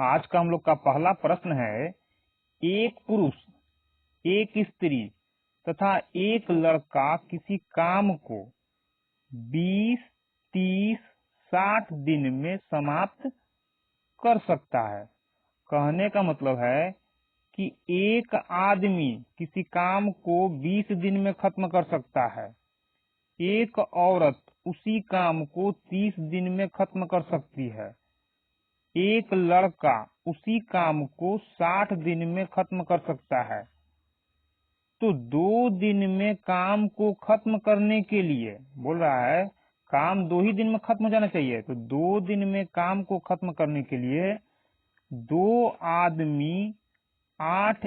आज का हम लोग का पहला प्रश्न है, एक पुरुष, एक स्त्री तथा एक लड़का किसी काम को 20, 30, 60 दिन में समाप्त कर सकता है। कहने का मतलब है कि एक आदमी किसी काम को 20 दिन में खत्म कर सकता है, एक औरत उसी काम को 30 दिन में खत्म कर सकती है, एक लड़का उसी काम को 60 दिन में खत्म कर सकता है। तो 2 दिन में काम को खत्म करने के लिए बोल रहा है, काम 2 ही दिन में खत्म हो जाना चाहिए। तो 2 दिन में काम को खत्म करने के लिए 2 आदमी 8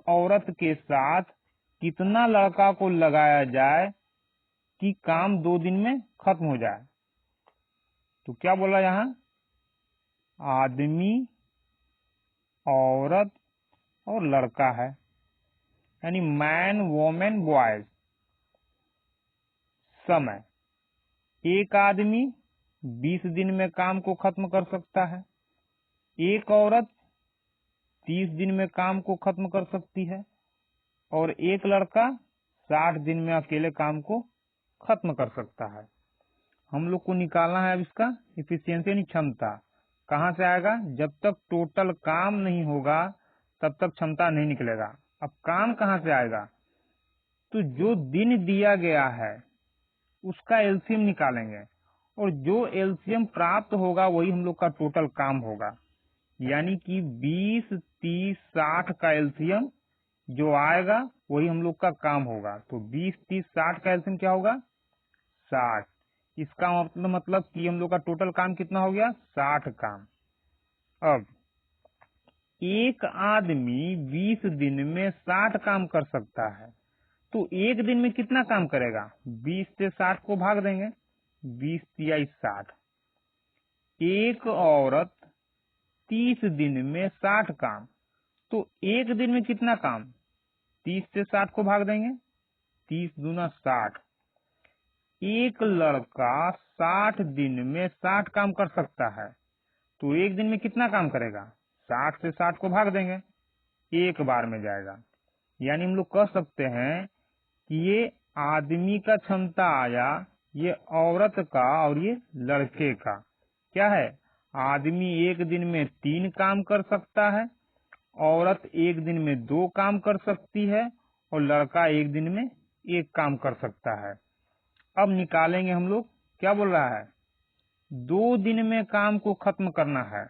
औरत के साथ कितना लड़का को लगाया जाए कि काम 2 दिन में खत्म हो जाए। तो क्या बोला यहाँ, आदमी, औरत और लड़का है, यानी मैन, वोमेन, बॉयज। समय, एक आदमी 20 दिन में काम को खत्म कर सकता है, एक औरत 30 दिन में काम को खत्म कर सकती है और एक लड़का 60 दिन में अकेले काम को खत्म कर सकता है। हम लोग को निकालना है अब इसका इफिशियंसी यानी क्षमता। कहाँ से आएगा, जब तक टोटल काम नहीं होगा तब तक क्षमता नहीं निकलेगा। अब काम कहाँ से आएगा, तो जो दिन दिया गया है उसका एलसीएम निकालेंगे और जो एलसीएम प्राप्त होगा वही हम लोग का टोटल काम होगा। यानी कि 20, 30, 60 का एलसीएम जो आएगा वही हम लोग का काम होगा। तो 20, 30, 60 का एलसीएम क्या होगा, 60। इसका मतलब कि हम लोग का टोटल काम कितना हो गया, 60 काम। अब एक आदमी 20 दिन में 60 काम कर सकता है, तो एक दिन में कितना काम करेगा, 20 से 60 को भाग देंगे, 20 तिया 60। एक औरत 30 दिन में 60 काम, तो एक दिन में कितना काम, 30 से 60 को भाग देंगे, 30 दूना 60। एक लड़का 60 दिन में 60 काम कर सकता है, तो एक दिन में कितना काम करेगा, 60 से 60 को भाग देंगे, एक बार में जाएगा। यानी हम लोग कह सकते हैं कि ये आदमी का क्षमता आया, ये औरत का और ये लड़के का। क्या है, आदमी एक दिन में 3 काम कर सकता है, औरत एक दिन में 2 काम कर सकती है और लड़का एक दिन में 1 काम कर सकता है। अब निकालेंगे हम लोग, क्या बोल रहा है, 2 दिन में काम को खत्म करना है,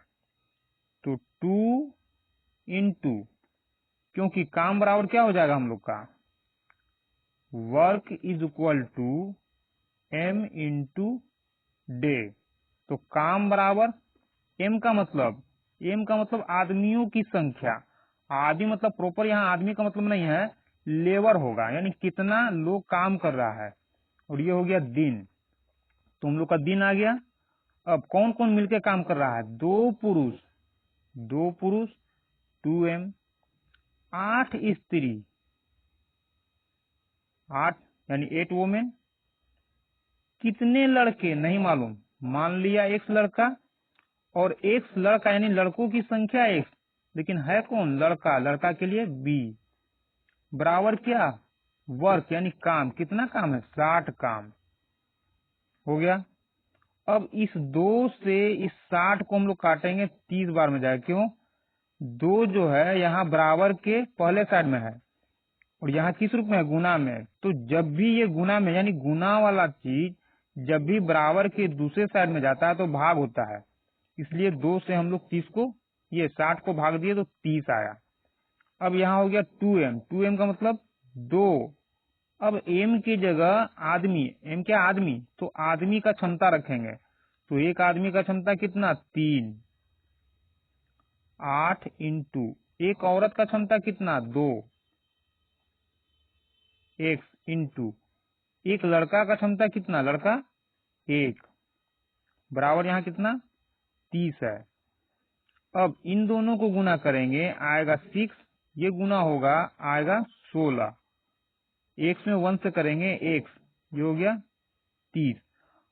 तो 2 into, क्योंकि काम बराबर क्या हो जाएगा हम लोग का, work is equal to m into d. तो काम बराबर m का मतलब आदमियों की संख्या। आदमी मतलब प्रॉपर यहाँ आदमी का मतलब नहीं है, लेबर होगा, यानी कितना लोग काम कर रहा है। और ये हो गया दिन, तो हम लोग का दिन आ गया। अब कौन कौन मिलकर काम कर रहा है, 2 पुरुष 2m, 8 स्त्री 8 यानी 8 वोमेन। कितने लड़के नहीं मालूम, मान लिया x लड़का, और x लड़का यानी लड़कों की संख्या x, लेकिन है कौन, लड़का के लिए b बराबर क्या, वर्क यानी काम, कितना काम है, 60 काम हो गया। अब इस 2 से इस 60 को हम लोग काटेंगे, 30 बार में जाएगा। क्यों, 2 जो है यहाँ बराबर के पहले साइड में है और यहाँ किस रूप में है, गुना में। तो जब भी ये गुना में यानी गुना वाला चीज जब भी बराबर के दूसरे साइड में जाता है तो भाग होता है, इसलिए 2 से हम लोग 30 को, ये 60 को भाग दिए तो 30 आया। अब यहाँ हो गया 2m का मतलब 2। अब m की जगह आदमी, m क्या आदमी, तो आदमी का क्षमता रखेंगे, तो एक आदमी का क्षमता कितना, 3। 8 इंटू एक औरत का क्षमता कितना, 2 x इंटू एक लड़का का क्षमता कितना, लड़का 1 बराबर यहाँ कितना, 30 है। अब इन दोनों को गुना करेंगे, आएगा 6, ये गुना होगा आएगा 16, x में 1 से करेंगे x, ये हो गया 30।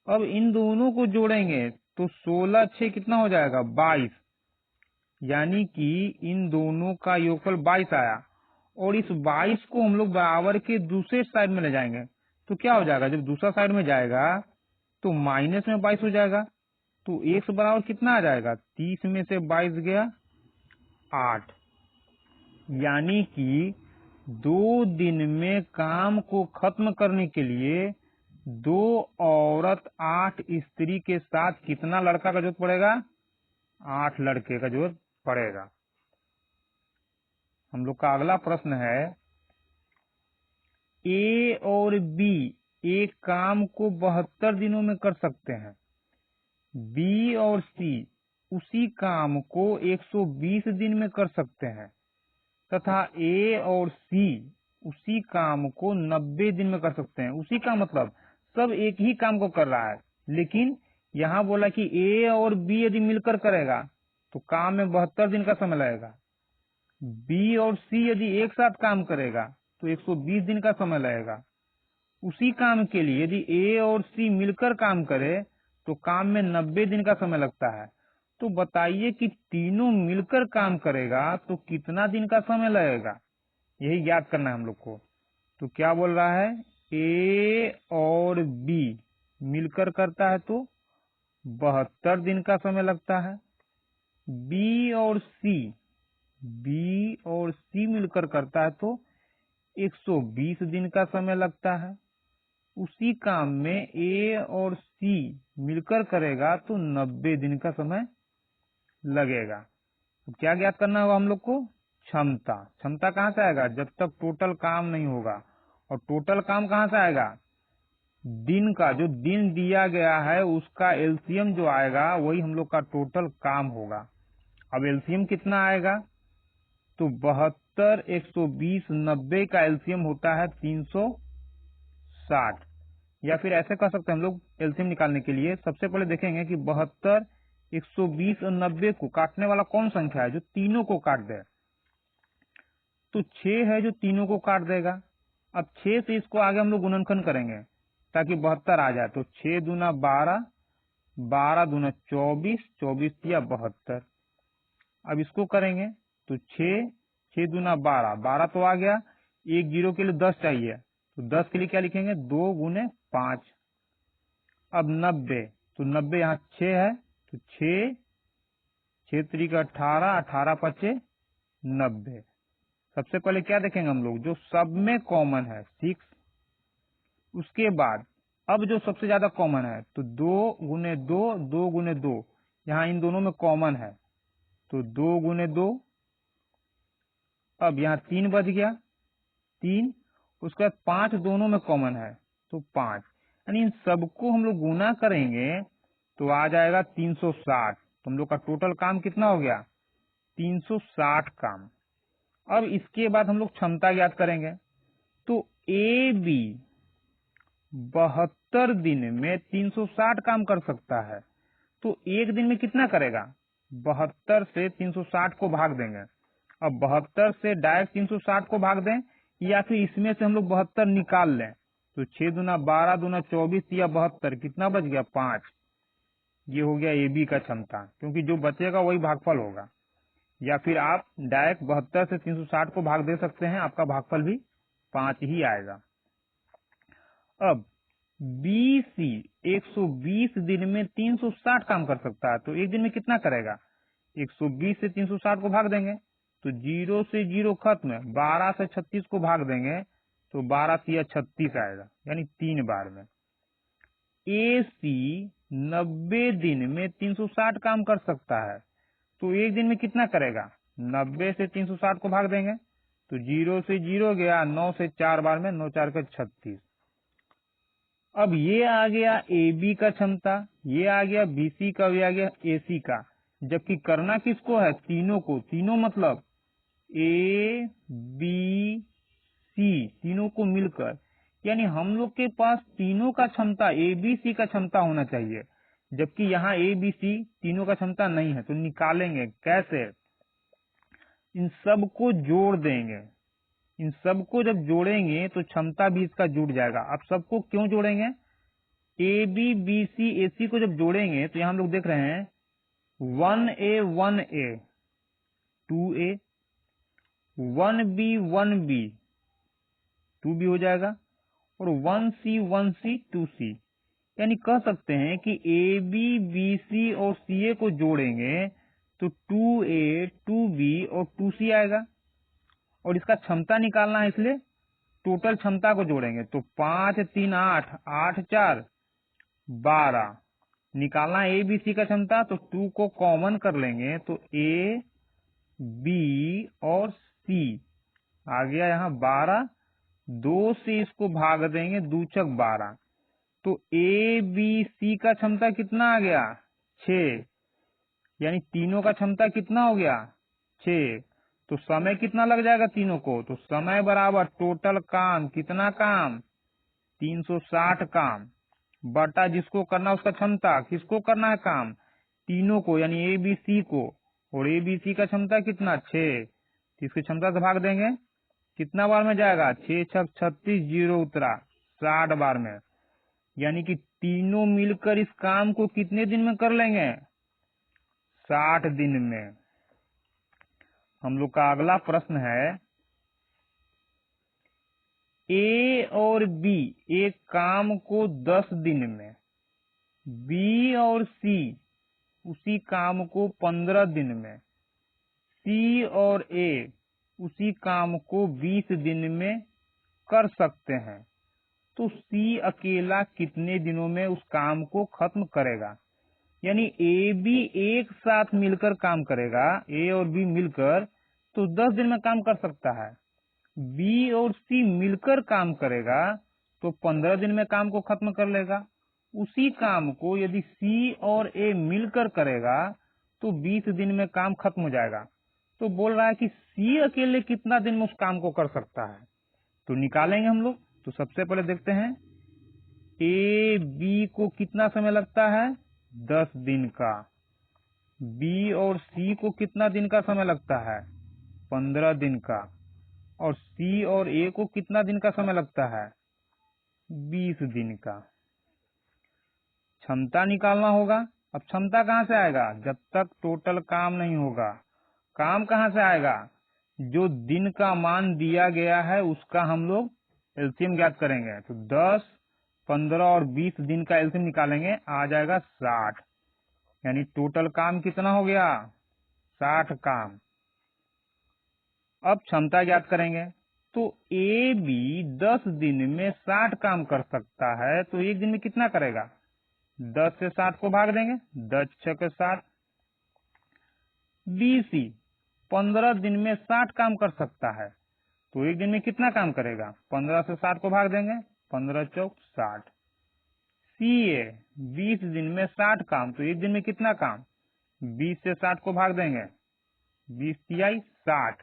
अब इन दोनों को जोड़ेंगे तो 16 6 कितना हो जाएगा, 22। यानी कि इन दोनों का योगफल 22 आया, और इस 22 को हम लोग बराबर के दूसरे साइड में ले जाएंगे तो क्या हो जाएगा, जब दूसरा साइड में जाएगा तो माइनस में 22 हो जाएगा, तो x बराबर कितना आ जाएगा, 30 में से 22 गया 8। यानी कि 2 दिन में काम को खत्म करने के लिए 2 औरत 8 स्त्री के साथ कितना लड़का का जरूरत पड़ेगा, 8 लड़के का जरूरत पड़ेगा। हम लोग का अगला प्रश्न है, ए और बी एक काम को 72 दिनों में कर सकते हैं, बी और सी उसी काम को 120 दिन में कर सकते हैं, तथा ए और सी उसी काम को 90 दिन में कर सकते हैं। उसी का मतलब सब एक ही काम को कर रहा है, लेकिन यहाँ बोला कि ए और बी यदि मिलकर करेगा तो काम में 72 दिन का समय लगेगा, बी और सी यदि एक साथ काम करेगा तो 120 दिन का समय लगेगा। उसी काम के लिए यदि ए और सी मिलकर काम करे तो काम में 90 दिन का समय लगता है। तो बताइए कि तीनों मिलकर काम करेगा तो कितना दिन का समय लगेगा, यही याद करना है हम लोग को। तो क्या बोल रहा है, ए और बी मिलकर करता है तो 72 दिन का समय लगता है, बी और सी मिलकर करता है तो 120 दिन का समय लगता है। उसी काम में ए और सी मिलकर करेगा तो 90 दिन का समय लगेगा। तो क्या ज्ञात करना होगा हम लोग को, क्षमता। क्षमता कहाँ से आएगा, जब तक टोटल काम नहीं होगा, और टोटल काम कहाँ से आएगा, दिन का, जो दिन दिया गया है उसका एलसीएम जो आएगा वही हम लोग का टोटल काम होगा। अब एलसीएम कितना आएगा, तो 72, 120, 90 का एलसीएम होता है 360। या फिर ऐसे कर सकते हैं हम लोग एलसीएम निकालने के लिए, सबसे पहले देखेंगे कि 72, 120 और 90 को काटने वाला कौन संख्या है जो तीनों को काट दे, तो 6 है जो तीनों को काट देगा। अब 6 से इसको आगे हम लोग गुणनखंड करेंगे ताकि 72 आ जाए, तो 6 दूना 12, 12 दूना 24, 24 या 72। अब इसको करेंगे तो 6 दूना 12, 12 तो आ गया, एक जीरो के लिए 10 चाहिए, तो 10 के लिए क्या लिखेंगे, 2 गुने 5। अब 90, तो 90 यहाँ 6 है, तो 6 3 का 18, 18 5 90। सबसे पहले क्या देखेंगे हम लोग, जो सब में कॉमन है 6। उसके बाद अब जो सबसे ज्यादा कॉमन है तो 2 गुने 2, 2 गुने 2, यहाँ इन दोनों में कॉमन है तो 2 गुने 2। अब यहाँ 3 बच गया, 3। उसके बाद 5 दोनों में कॉमन है तो 5, यानी इन सबको हम लोग गुना करेंगे तो आ जाएगा 360। तो हम लोग का टोटल काम कितना हो गया, 360 काम। अब इसके बाद हम लोग क्षमता ज्ञात करेंगे, तो ए बी 72 दिन में 360 काम कर सकता है, तो एक दिन में कितना करेगा, 72 से 360 को भाग देंगे। अब 72 से डायरेक्ट 360 को भाग दें, या फिर इसमें से हम लोग 72 निकाल लें, तो 6 दूना 12 दूना 24 या 72, कितना बच गया, 5। ये हो गया ए बी का क्षमता, क्योंकि जो बचेगा वही भागफल होगा। या फिर आप डायरेक्ट 72 से 360 को भाग दे सकते हैं, आपका भागफल भी 5 ही आएगा। अब बी सी 120 दिन में 360 काम कर सकता है, तो एक दिन में कितना करेगा, 120 से 360 को भाग देंगे तो 0 से 0 खत्म, 12 से 36 को भाग देंगे तो 12 तिया 36 आएगा, यानी 3 बार में। ए सी 90 दिन में 360 काम कर सकता है, तो एक दिन में कितना करेगा, 90 से 360 को भाग देंगे तो 0 से 0 गया, 9 से 4 बार में, 9 4 का 36। अब ये आ गया ए बी का क्षमता, ये आ गया बी सी का, ये आ गया ए सी का। जबकि करना किसको है, तीनों को। तीनों मतलब ए बी सी तीनों को मिलकर, यानी हम लोग के पास तीनों का क्षमता ए बी सी का क्षमता होना चाहिए, जबकि यहाँ ए बी सी तीनों का क्षमता नहीं है। तो निकालेंगे कैसे, इन सब को जोड़ देंगे। इन सबको जब जोड़ेंगे तो क्षमता भी इसका जुड़ जाएगा। अब सबको क्यों जोड़ेंगे, ए बी बी सी ए सी को जब जोड़ेंगे तो यहाँ हम लोग देख रहे हैं 1A 1A, 2A, 1B 1B 2B हो जाएगा, और 1C 1C 2C। यानी कह सकते हैं कि AB, BC और CA को जोड़ेंगे तो 2A 2B और 2C आएगा, और इसका क्षमता निकालना है, इसलिए टोटल क्षमता को जोड़ेंगे तो 5 3 8, 8 4 12 निकालना है ABC का क्षमता, तो 2 को कॉमन कर लेंगे तो A, B और C आ गया यहाँ 12, 2 से इसको भाग देंगे, 2 छक 12, तो ABC का क्षमता कितना आ गया 6, यानी तीनों का क्षमता कितना हो गया 6। तो समय कितना लग जाएगा तीनों को, तो समय बराबर टोटल काम, कितना काम 360 काम, बटा जिसको करना उसका क्षमता, किसको करना है काम तीनों को, यानी ABC को, और ABC का क्षमता कितना 6, इसकी क्षमता से भाग देंगे, कितना बार में जाएगा 6 छक 36, 0 उतरा 60 बार में, यानी कि तीनों मिलकर इस काम को कितने दिन में कर लेंगे 60 दिन में। हम लोग का अगला प्रश्न है, A और B एक काम को 10 दिन में, B और C उसी काम को 15 दिन में, C और A उसी काम को 20 दिन में कर सकते हैं, तो C अकेला कितने दिनों में उस काम को खत्म करेगा। यानी A B एक साथ मिलकर काम करेगा, A और B मिलकर तो 10 दिन में काम कर सकता है, B और C मिलकर काम करेगा तो 15 दिन में काम को खत्म कर लेगा। उसी काम को यदि C और A मिलकर करेगा तो 20 दिन में काम खत्म हो जाएगा। तो बोल रहा है कि C अकेले कितना दिन में उस काम को कर सकता है, तो निकालेंगे हम लोग। तो सबसे पहले देखते हैं A B को कितना समय लगता है 10 दिन का, B और C को कितना दिन का समय लगता है 15 दिन का, और C और A को कितना दिन का समय लगता है 20 दिन का। क्षमता निकालना होगा। अब क्षमता कहाँ से आएगा, जब तक टोटल काम नहीं होगा। काम कहाँ से आएगा, जो दिन का मान दिया गया है उसका हम लोग एलसीएम ज्ञात करेंगे। तो 10, 15 और 20 दिन का एलसीएम निकालेंगे, आ जाएगा 60, यानी टोटल काम कितना हो गया 60 काम। अब क्षमता ज्ञात करेंगे, तो ए बी 10 दिन में 60 काम कर सकता है, तो एक दिन में कितना करेगा 10 से 60 को भाग देंगे, 10 छक 60। बी सी 15 दिन में 60 काम कर सकता है, तो एक दिन में कितना काम करेगा 15 से 60 को भाग देंगे, 15 चौक 60। सी ए 20 दिन में 60 काम, तो एक दिन में कितना काम 20 से 60 को भाग देंगे, 20 तिहाई 60।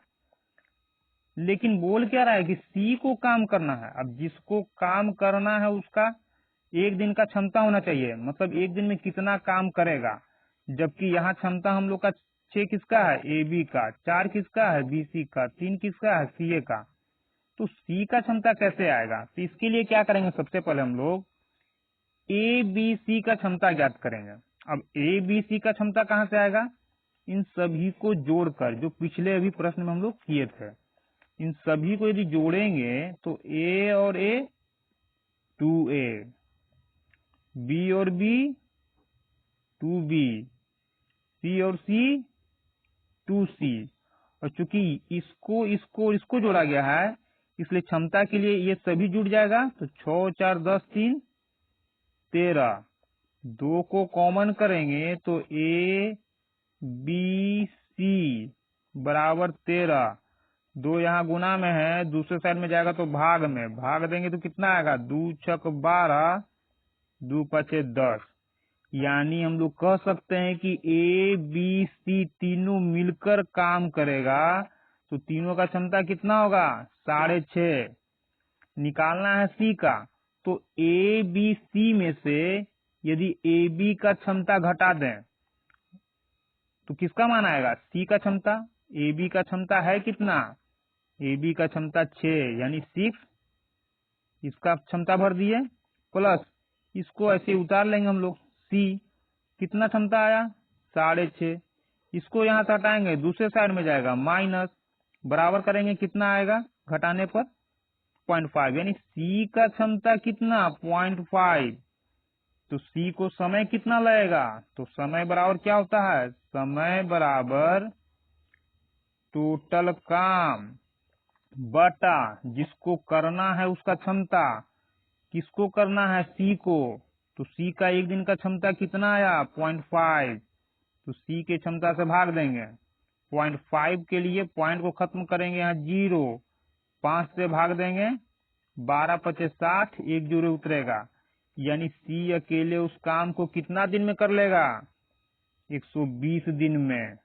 लेकिन बोल क्या रहा है कि सी को काम करना है। अब जिसको काम करना है उसका एक दिन का क्षमता होना चाहिए, मतलब एक दिन में कितना काम करेगा। जबकि यहाँ क्षमता हम लोग का 6 किसका है ए बी का, 4 किसका है बी सी का, 3 किसका है सी ए का। तो सी का क्षमता कैसे आएगा, तो इसके लिए क्या करेंगे, सबसे पहले हम लोग ए बी सी का क्षमता ज्ञात करेंगे। अब ए बी सी का क्षमता कहाँ से आएगा, इन सभी को जोड़कर, जो पिछले अभी प्रश्न में हम लोग किए थे, इन सभी को यदि जोड़ेंगे तो ए और ए 2A, बी और बी 2B, सी और सी 2C। और चूंकि इसको जोड़ा गया है, इसलिए क्षमता के लिए ये सभी जुड़ जाएगा। तो 6 4 10 3 13, 2 को कॉमन करेंगे तो A B C बराबर 13, 2 यहाँ गुना में है, दूसरे साइड में जाएगा तो भाग में, भाग देंगे तो कितना आएगा 2 छक 12, 2 पचे 10। यानी हम लोग कह सकते हैं कि ए बी सी तीनों मिलकर काम करेगा, तो तीनों का क्षमता कितना होगा 6.5। निकालना है सी का, तो ए बी सी में से यदि ए बी का क्षमता घटा दें तो किसका मान आएगा, सी का क्षमता। ए बी का क्षमता है कितना, ए बी का क्षमता 6, यानी 6, इसका क्षमता भर दिए, प्लस इसको ऐसे उतार लेंगे हम लोग, सी कितना क्षमता आया 6.5, इसको यहाँ से हटाएंगे, दूसरे साइड में जाएगा माइनस, बराबर करेंगे कितना आएगा घटाने पर 0.5, यानी सी का क्षमता कितना 0.5। तो सी को समय कितना लगेगा, तो समय बराबर क्या होता है, समय बराबर टोटल काम बटा जिसको करना है उसका क्षमता, किसको करना है सी को, तो सी का एक दिन का क्षमता कितना आया 0.5, तो सी के क्षमता से भाग देंगे। 0.5 के लिए पॉइंट को खत्म करेंगे यहाँ 0, 5 से भाग देंगे 12 पचे 60, एक जोड़े उतरेगा, यानी सी अकेले उस काम को कितना दिन में कर लेगा 120 दिन में।